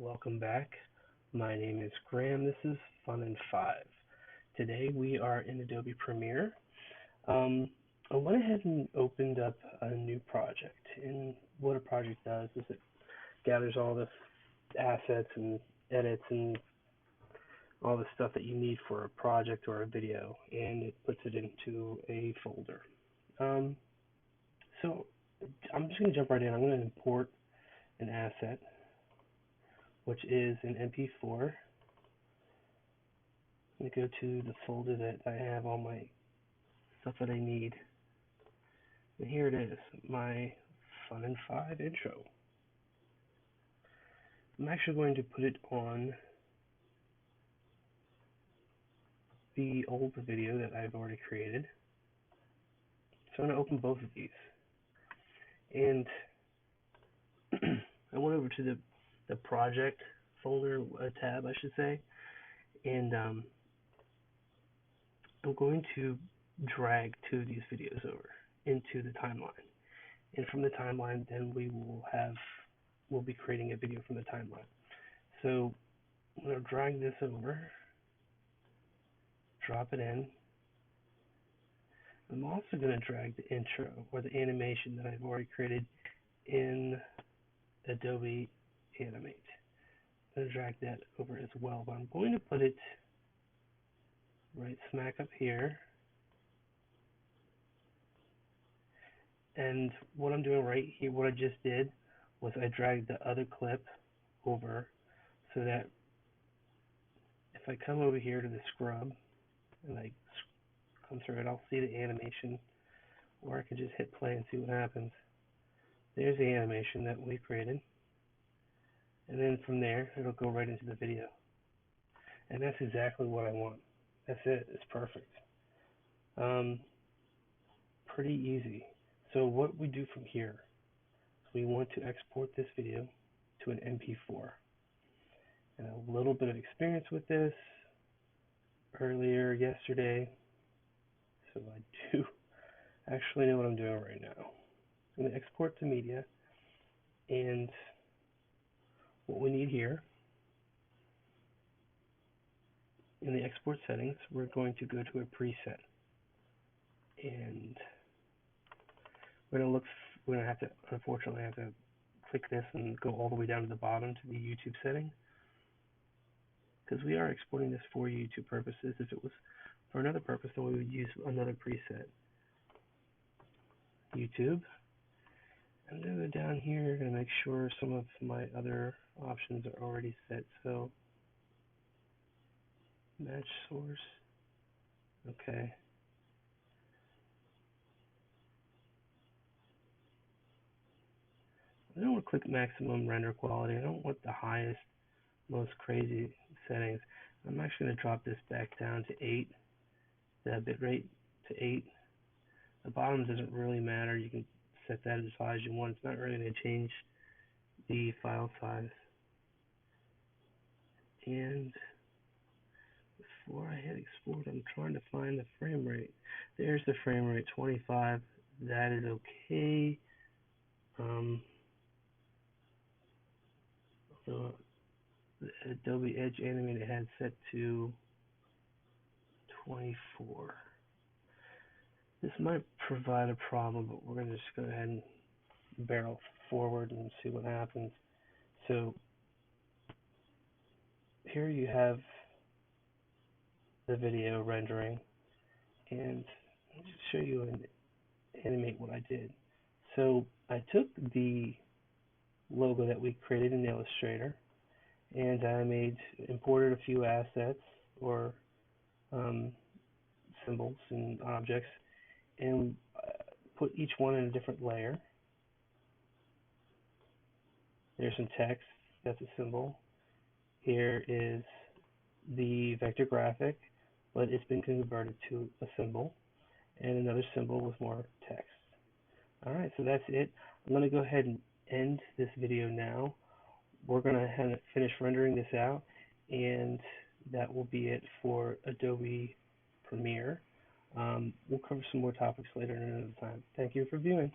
Welcome back. My name is Graham. This is Fun in 5. Today we are in Adobe Premiere. Um, I went ahead and opened up a new project. And what a project does is it gathers all the assets and edits and all the stuff that you need for a project or a video, and it puts it into a folder. Um, so I'm just going to jump right in. I'm going to import an asset, which is an MP4. I'm going to go to the folder that I have all my stuff that I need. And here it is, my Fun in 5 intro. I'm actually going to put it on the old video that I've already created. So I'm going to open both of these. And I went over to the project folder, tab I should say, and I'm going to drag two of these videos over into the timeline. And from the timeline, then we'll be creating a video from the timeline. So I'm going to drag this over, drop it in. I'm also going to drag the intro or the animation that I've already created in Adobe Animate. I'm going to drag that over as well, but I'm going to put it right smack up here. And what I'm doing right here, what I just did, was I dragged the other clip over so that if I come over here to the scrub and I come through it, I'll see the animation, or I can just hit play and see what happens. There's the animation that we created, and then from there it'll go right into the video, and that's exactly what I want. That's it. It's perfect. Pretty easy. So what we do from here is we want to export this video to an MP4. And a little bit of experience with this yesterday, so I do actually know what I'm doing right now. I'm going to export to media, and what we need here in the export settings, we're going to go to a preset, and we're going to have to, unfortunately, have to click this and go all the way down to the bottom to the YouTube setting, because we are exporting this for YouTube purposes. If it was for another purpose, then we would use another preset. YouTube. I'm going to go down here and make sure some of my other options are already set. So, match source. Okay. I don't want to click maximum render quality. I don't want the highest, most crazy settings. I'm actually going to drop this back down to 8, the bitrate to 8. The bottom doesn't really matter. You can set that as high as you want. It's not really going to change the file size. And before I hit export, I'm trying to find the frame rate. There's the frame rate, 25. That is okay. So the Adobe Edge Animated had set to 24. This might provide a problem, but we're going to just go ahead and barrel forward and see what happens. So here you have the video rendering, and I'll just show you and animate what I did. So I took the logo that we created in Illustrator, and I imported a few assets or symbols and objects, and put each one in a different layer. There's some text, that's a symbol. Here is the vector graphic, but it's been converted to a symbol, and another symbol with more text. Alright, so that's it. I'm going to go ahead and end this video now. We're going to finish rendering this out, and that will be it for Adobe Premiere. We'll cover some more topics later at another time. Thank you for viewing.